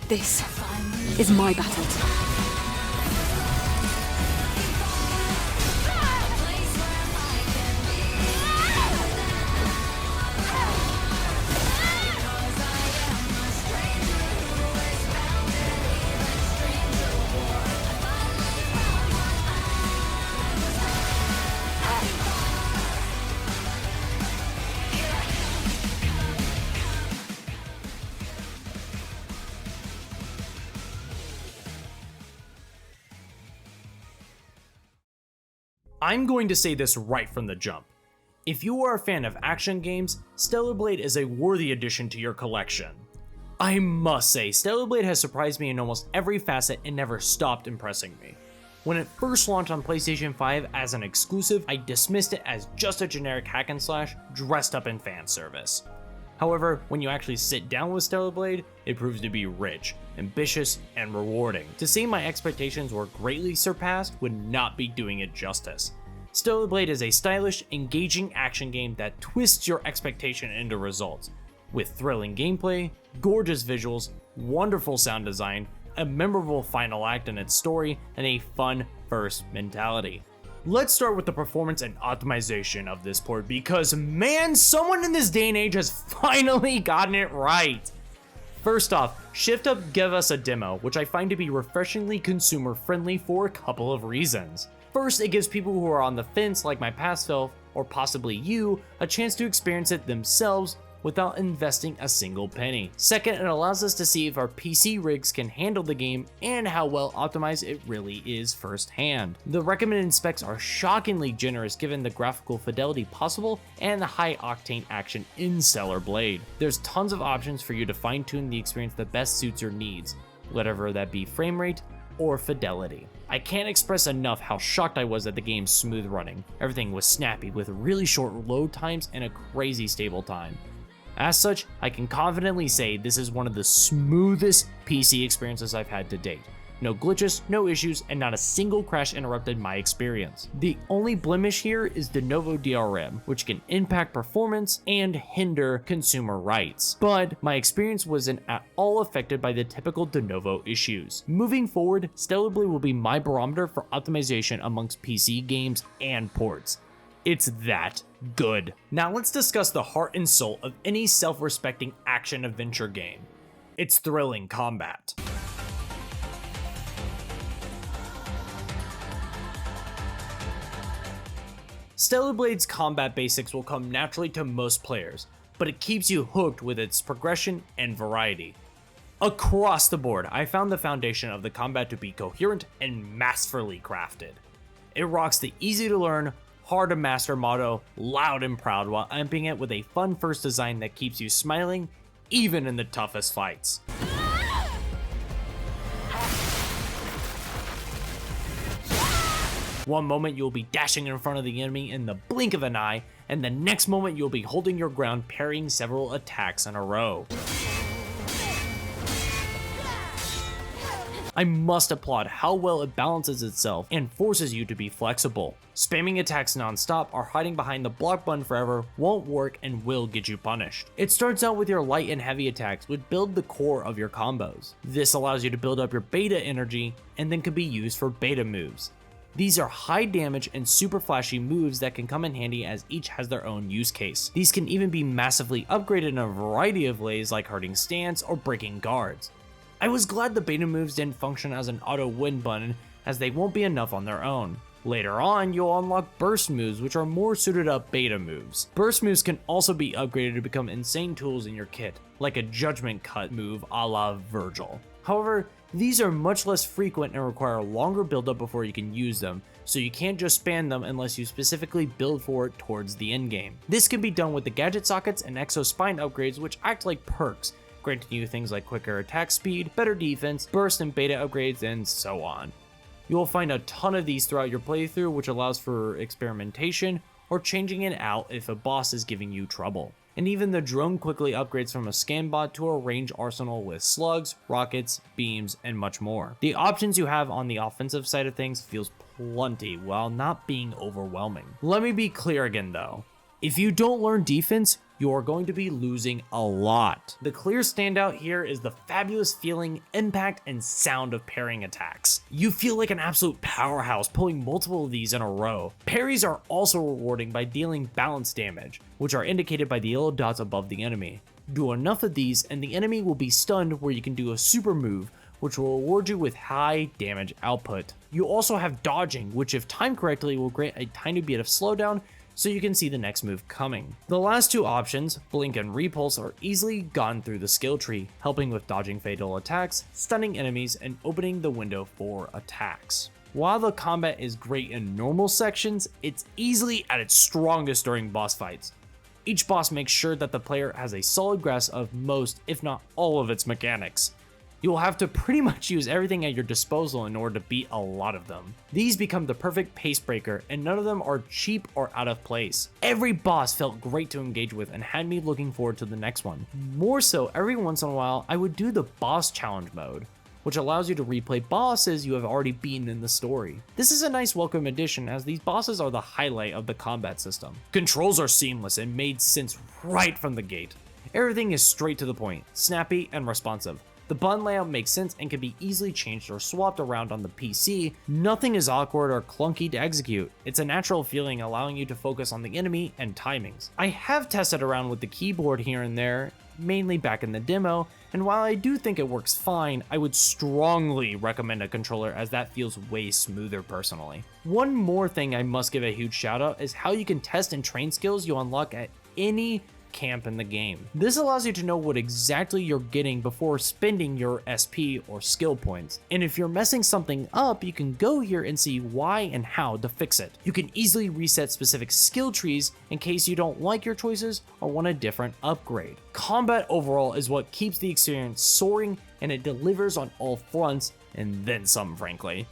This is my battle. I'm going to say this right from the jump. If you are a fan of action games, Stellar Blade is a worthy addition to your collection. I must say, Stellar Blade has surprised me in almost every facet and never stopped impressing me. When it first launched on PlayStation 5 as an exclusive, I dismissed it as just a generic hack and slash dressed up in fan service. However, when you actually sit down with Stellar Blade, it proves to be rich, ambitious, and rewarding. To say my expectations were greatly surpassed would not be doing it justice. Stellar Blade is a stylish, engaging action game that twists your expectation into results, with thrilling gameplay, gorgeous visuals, wonderful sound design, a memorable final act in its story, and a fun first mentality. Let's start with the performance and optimization of this port because man, someone in this day and age has finally gotten it right. First off, Shift Up gave us a demo, which I find to be refreshingly consumer friendly for a couple of reasons. First, it gives people who are on the fence like my past self, or possibly you, a chance to experience it themselves without investing a single penny. Second, it allows us to see if our PC rigs can handle the game and how well optimized it really is firsthand. The recommended specs are shockingly generous given the graphical fidelity possible and the high octane action in Stellar Blade. There's tons of options for you to fine tune the experience that best suits your needs, whatever that be frame rate or fidelity. I can't express enough how shocked I was at the game's smooth running. Everything was snappy with really short load times and a crazy stable time. As such, I can confidently say this is one of the smoothest PC experiences I've had to date. No glitches, no issues, and not a single crash interrupted my experience. The only blemish here is de novo DRM, which can impact performance and hinder consumer rights. But my experience wasn't at all affected by the typical de novo issues. Moving forward, Stellar Blade will be my barometer for optimization amongst PC games and ports. It's that good. Now let's discuss the heart and soul of any self-respecting action-adventure game. It's thrilling combat. Stellar Blade's combat basics will come naturally to most players, but it keeps you hooked with its progression and variety. Across the board, I found the foundation of the combat to be coherent and masterfully crafted. It rocks the easy-to-learn, hard to master motto, loud and proud, while amping it with a fun first design that keeps you smiling even in the toughest fights. One moment you'll be dashing in front of the enemy in the blink of an eye, and the next moment you'll be holding your ground parrying several attacks in a row. I must applaud how well it balances itself and forces you to be flexible. Spamming attacks non-stop or hiding behind the block button forever won't work and will get you punished. It starts out with your light and heavy attacks, which build the core of your combos. This allows you to build up your beta energy and then can be used for beta moves. These are high damage and super flashy moves that can come in handy as each has their own use case. These can even be massively upgraded in a variety of ways like hurting stance or breaking guards. I was glad the beta moves didn't function as an auto win button as they won't be enough on their own. Later on, you'll unlock burst moves which are more suited up beta moves. Burst moves can also be upgraded to become insane tools in your kit, like a judgment cut move a la Virgil. However, these are much less frequent and require a longer build-up before you can use them, so you can't just spam them unless you specifically build for it towards the endgame. This can be done with the gadget sockets and exo spine upgrades which act like perks, granting you things like quicker attack speed, better defense, burst and beta upgrades, and so on. You will find a ton of these throughout your playthrough, which allows for experimentation or changing it out if a boss is giving you trouble. And even the drone quickly upgrades from a scan bot to a range arsenal with slugs, rockets, beams, and much more. The options you have on the offensive side of things feels plenty while not being overwhelming. Let me be clear again though. If you don't learn defense, you are going to be losing a lot. The clear standout here is the fabulous feeling, impact, and sound of parrying attacks. You feel like an absolute powerhouse pulling multiple of these in a row. Parries are also rewarding by dealing balance damage, which are indicated by the yellow dots above the enemy. Do enough of these and the enemy will be stunned, where you can do a super move, which will reward you with high damage output. You also have dodging, which if timed correctly will grant a tiny bit of slowdown, so you can see the next move coming. The last two options, blink and repulse, are easily gotten through the skill tree, helping with dodging fatal attacks, stunning enemies, and opening the window for attacks. While the combat is great in normal sections, it's easily at its strongest during boss fights. Each boss makes sure that the player has a solid grasp of most, if not all, of its mechanics. You will have to pretty much use everything at your disposal in order to beat a lot of them. These become the perfect pace breaker, and none of them are cheap or out of place. Every boss felt great to engage with and had me looking forward to the next one. More so, every once in a while, I would do the boss challenge mode, which allows you to replay bosses you have already beaten in the story. This is a nice welcome addition, as these bosses are the highlight of the combat system. Controls are seamless and made sense right from the gate. Everything is straight to the point, snappy, and responsive. The button layout makes sense and can be easily changed or swapped around on the PC. Nothing is awkward or clunky to execute. It's a natural feeling, allowing you to focus on the enemy and timings. I have tested around with the keyboard here and there, mainly back in the demo, and while I do think it works fine, I would strongly recommend a controller, as that feels way smoother personally. One more thing I must give a huge shout out is how you can test and train skills you unlock at any camp in the game. This allows you to know what exactly you're getting before spending your SP or skill points. And if you're messing something up, you can go here and see why and how to fix it. You can easily reset specific skill trees in case you don't like your choices or want a different upgrade. Combat overall is what keeps the experience soaring, and it delivers on all fronts, and then some, frankly.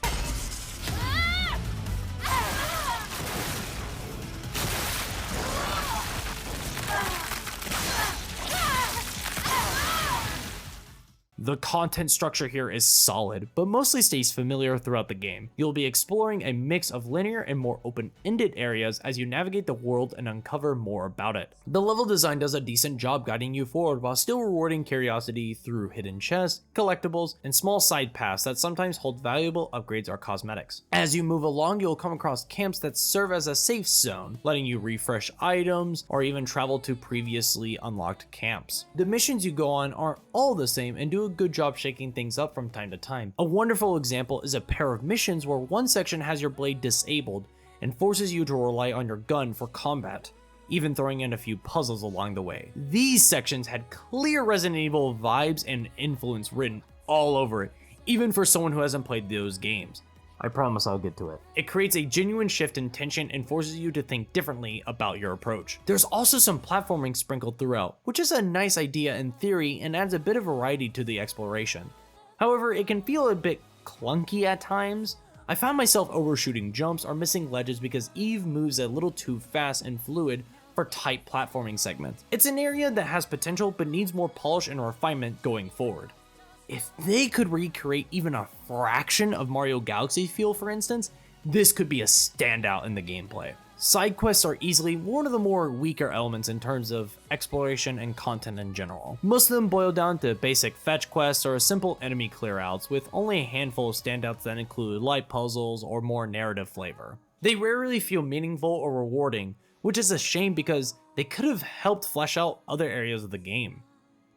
The content structure here is solid, but mostly stays familiar throughout the game. You'll be exploring a mix of linear and more open-ended areas as you navigate the world and uncover more about it. The level design does a decent job guiding you forward while still rewarding curiosity through hidden chests, collectibles, and small side paths that sometimes hold valuable upgrades or cosmetics. As you move along, you'll come across camps that serve as a safe zone, letting you refresh items or even travel to previously unlocked camps. The missions you go on aren't all the same and do a good job shaking things up from time to time. A wonderful example is a pair of missions where one section has your blade disabled and forces you to rely on your gun for combat, even throwing in a few puzzles along the way. These sections had clear Resident Evil vibes and influence written all over it, even for someone who hasn't played those games. I promise I'll get to it. It creates a genuine shift in tension and forces you to think differently about your approach. There's also some platforming sprinkled throughout, which is a nice idea in theory and adds a bit of variety to the exploration. However, it can feel a bit clunky at times. I found myself overshooting jumps or missing ledges because Eve moves a little too fast and fluid for tight platforming segments. It's an area that has potential but needs more polish and refinement going forward. If they could recreate even a fraction of Mario Galaxy's feel, for instance, this could be a standout in the gameplay. Side quests are easily one of the more weaker elements in terms of exploration and content in general. Most of them boil down to basic fetch quests or simple enemy clearouts, with only a handful of standouts that include light puzzles or more narrative flavor. They rarely feel meaningful or rewarding, which is a shame because they could have helped flesh out other areas of the game.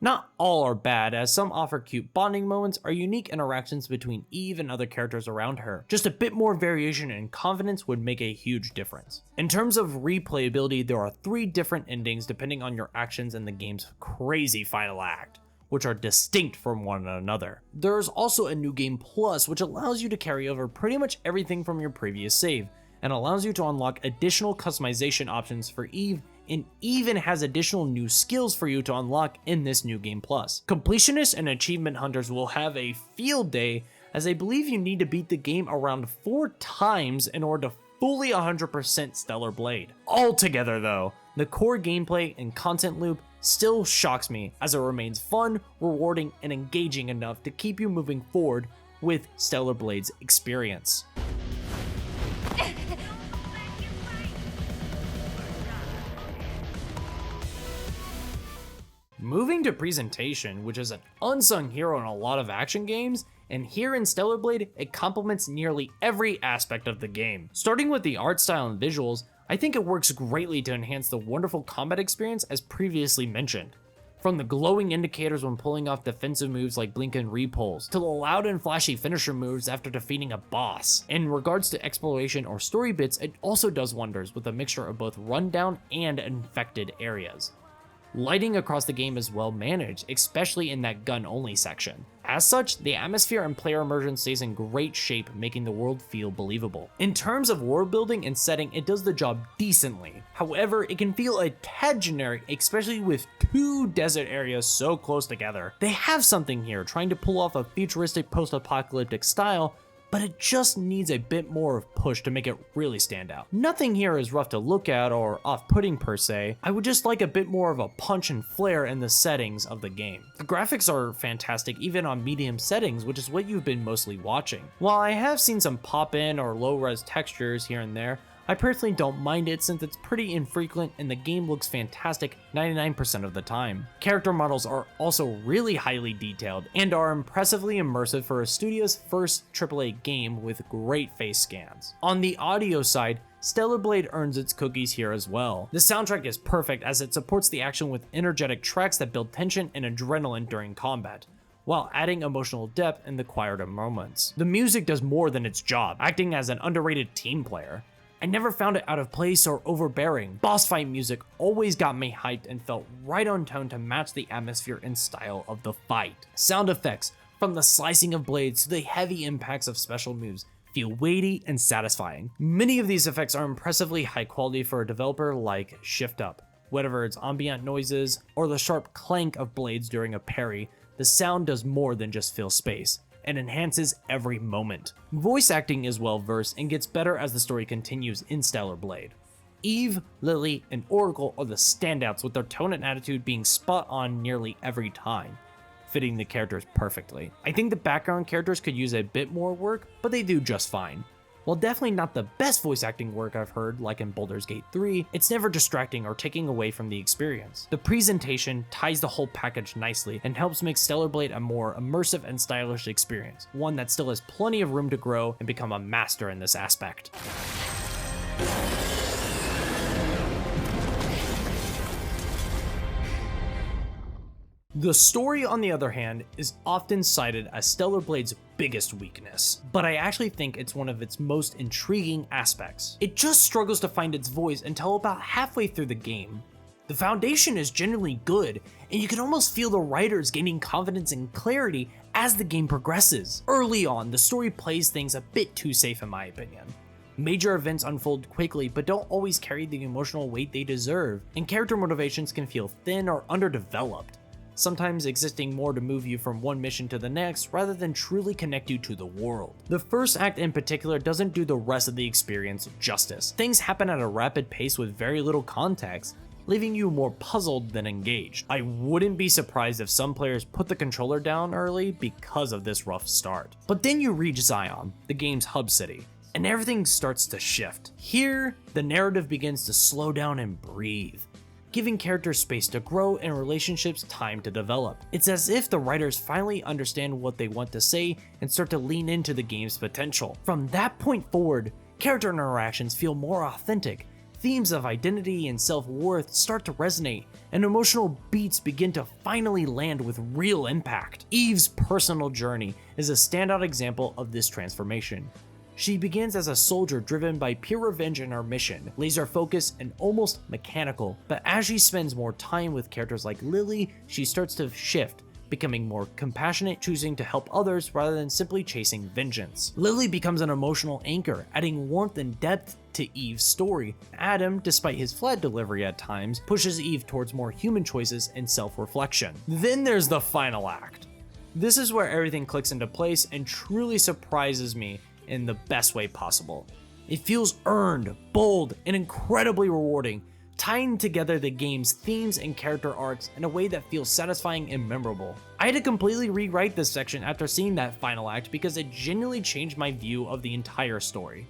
Not all are bad, as some offer cute bonding moments or unique interactions between Eve and other characters around her. Just a bit more variation and confidence would make a huge difference. In terms of replayability, there are 3 different endings depending on your actions in the game's crazy final act, which are distinct from one another. There's also a New Game Plus, which allows you to carry over pretty much everything from your previous save, and allows you to unlock additional customization options for Eve, and even has additional new skills for you to unlock in this New Game Plus. Completionists and achievement hunters will have a field day, as I believe you need to beat the game around 4 times in order to fully 100% Stellar Blade. Altogether though, the core gameplay and content loop still shocks me, as it remains fun, rewarding, and engaging enough to keep you moving forward with Stellar Blade's experience. Moving to presentation, which is an unsung hero in a lot of action games, and here in Stellar Blade, it complements nearly every aspect of the game. Starting with the art style and visuals, I think it works greatly to enhance the wonderful combat experience as previously mentioned. From the glowing indicators when pulling off defensive moves like blink and repulls, to the loud and flashy finisher moves after defeating a boss. In regards to exploration or story bits, it also does wonders with a mixture of both rundown and infected areas. Lighting across the game is well managed, especially in that gun-only section. As such, the atmosphere and player immersion stays in great shape, making the world feel believable. In terms of world building and setting, it does the job decently. However, it can feel a tad generic, especially with two desert areas so close together. They have something here, trying to pull off a futuristic post-apocalyptic style, but it just needs a bit more of push to make it really stand out. Nothing here is rough to look at or off-putting per se. I would just like a bit more of a punch and flair in the settings of the game. The graphics are fantastic even on medium settings, which is what you've been mostly watching. While I have seen some pop-in or low-res textures here and there, I personally don't mind it since it's pretty infrequent and the game looks fantastic 99% of the time. Character models are also really highly detailed and are impressively immersive for a studio's first AAA game with great face scans. On the audio side, Stellar Blade earns its cookies here as well. The soundtrack is perfect as it supports the action with energetic tracks that build tension and adrenaline during combat, while adding emotional depth in the quieter moments. The music does more than its job, acting as an underrated team player. I never found it out of place or overbearing. Boss fight music always got me hyped and felt right on tone to match the atmosphere and style of the fight. Sound effects, from the slicing of blades to the heavy impacts of special moves, feel weighty and satisfying. Many of these effects are impressively high quality for a developer like Shift Up. Whether it's ambient noises or the sharp clank of blades during a parry, the sound does more than just fill space and enhances every moment. Voice acting is well versed and gets better as the story continues in Stellar Blade. Eve, Lily, and Oracle are the standouts with their tone and attitude being spot on nearly every time, fitting the characters perfectly. I think the background characters could use a bit more work, but they do just fine. While definitely not the best voice acting work I've heard, like in Baldur's Gate 3, it's never distracting or taking away from the experience. The presentation ties the whole package nicely and helps make Stellar Blade a more immersive and stylish experience, one that still has plenty of room to grow and become a master in this aspect. The story, on the other hand, is often cited as Stellar Blade's biggest weakness, but I actually think it's one of its most intriguing aspects. It just struggles to find its voice until about halfway through the game. The foundation is genuinely good, and you can almost feel the writers gaining confidence and clarity as the game progresses. Early on, the story plays things a bit too safe in my opinion. Major events unfold quickly but don't always carry the emotional weight they deserve, and character motivations can feel thin or underdeveloped, sometimes existing more to move you from one mission to the next rather than truly connect you to the world. The first act in particular doesn't do the rest of the experience justice. Things happen at a rapid pace with very little context, leaving you more puzzled than engaged. I wouldn't be surprised if some players put the controller down early because of this rough start. But then you reach Zion, the game's hub city, and everything starts to shift. Here, the narrative begins to slow down and breathe, giving characters space to grow and relationships time to develop. It's as if the writers finally understand what they want to say and start to lean into the game's potential. From that point forward, character interactions feel more authentic, themes of identity and self-worth start to resonate, and emotional beats begin to finally land with real impact. Eve's personal journey is a standout example of this transformation. She begins as a soldier driven by pure revenge in her mission, laser focused and almost mechanical, but as she spends more time with characters like Lily, she starts to shift, becoming more compassionate, choosing to help others rather than simply chasing vengeance. Lily becomes an emotional anchor, adding warmth and depth to Eve's story. Adam, despite his flat delivery at times, pushes Eve towards more human choices and self-reflection. Then there's the final act. This is where everything clicks into place and truly surprises me in the best way possible. It feels earned, bold, and incredibly rewarding, tying together the game's themes and character arcs in a way that feels satisfying and memorable. I had to completely rewrite this section after seeing that final act because it genuinely changed my view of the entire story.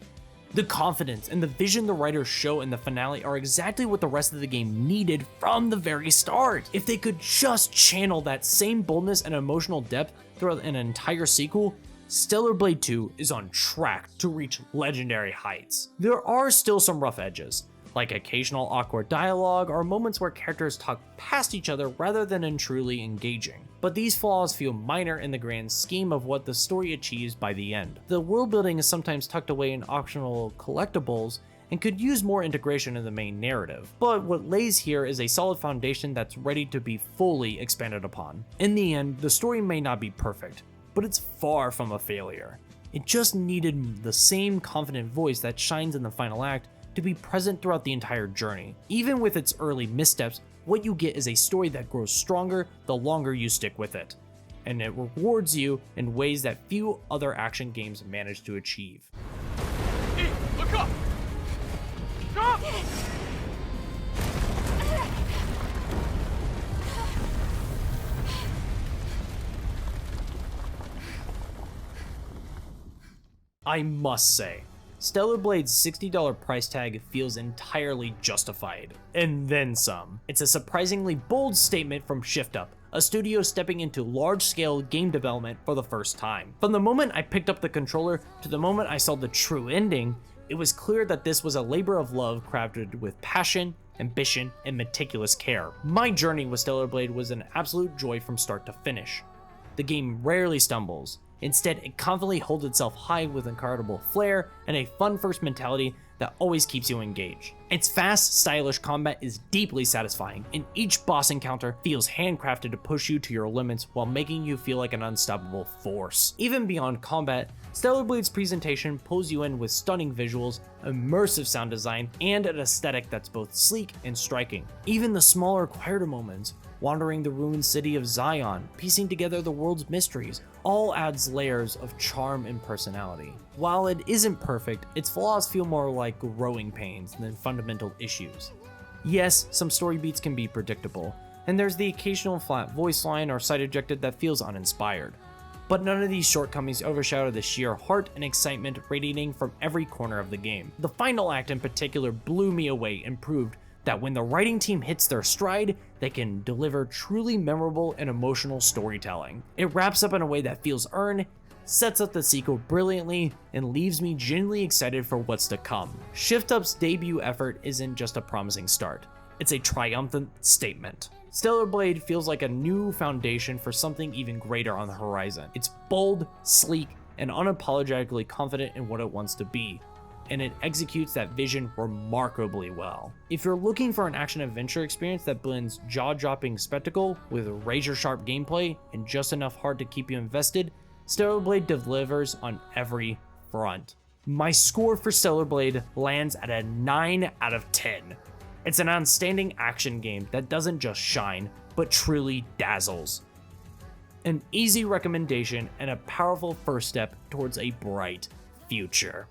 The confidence and the vision the writers show in the finale are exactly what the rest of the game needed from the very start. If they could just channel that same boldness and emotional depth throughout an entire sequel, Stellar Blade 2 is on track to reach legendary heights. There are still some rough edges, like occasional awkward dialogue or moments where characters talk past each other rather than in truly engaging. But these flaws feel minor in the grand scheme of what the story achieves by the end. The world building is sometimes tucked away in optional collectibles and could use more integration in the main narrative. But what lays here is a solid foundation that's ready to be fully expanded upon. In the end, the story may not be perfect, but it's far from a failure. It just needed the same confident voice that shines in the final act to be present throughout the entire journey. Even with its early missteps, what you get is a story that grows stronger the longer you stick with it, and it rewards you in ways that few other action games manage to achieve. Hey, look up! Stop! I must say, Stellar Blade's $60 price tag feels entirely justified, and then some. It's a surprisingly bold statement from ShiftUp, a studio stepping into large-scale game development for the first time. From the moment I picked up the controller to the moment I saw the true ending, it was clear that this was a labor of love crafted with passion, ambition, and meticulous care. My journey with Stellar Blade was an absolute joy from start to finish. The game rarely stumbles. Instead, it confidently holds itself high with incredible flair and a fun-first mentality that always keeps you engaged. Its fast, stylish combat is deeply satisfying, and each boss encounter feels handcrafted to push you to your limits while making you feel like an unstoppable force. Even beyond combat, Stellar Blade's presentation pulls you in with stunning visuals, immersive sound design, and an aesthetic that's both sleek and striking. Even the smaller, quieter moments, wandering the ruined city of Zion, piecing together the world's mysteries, all adds layers of charm and personality. While it isn't perfect, its flaws feel more like growing pains than fundamental issues. Yes, some story beats can be predictable, and there's the occasional flat voice line or side ejected that feels uninspired. But none of these shortcomings overshadow the sheer heart and excitement radiating from every corner of the game. The final act in particular blew me away and proved that when the writing team hits their stride, they can deliver truly memorable and emotional storytelling. It wraps up in a way that feels earned, sets up the sequel brilliantly, and leaves me genuinely excited for what's to come. ShiftUp's debut effort isn't just a promising start, it's a triumphant statement. Stellar Blade feels like a new foundation for something even greater on the horizon. It's bold, sleek, and unapologetically confident in what it wants to be, and it executes that vision remarkably well. If you're looking for an action-adventure experience that blends jaw-dropping spectacle with razor-sharp gameplay and just enough heart to keep you invested, Stellar Blade delivers on every front. My score for Stellar Blade lands at a 9 out of 10. It's an outstanding action game that doesn't just shine, but truly dazzles. An easy recommendation and a powerful first step towards a bright future.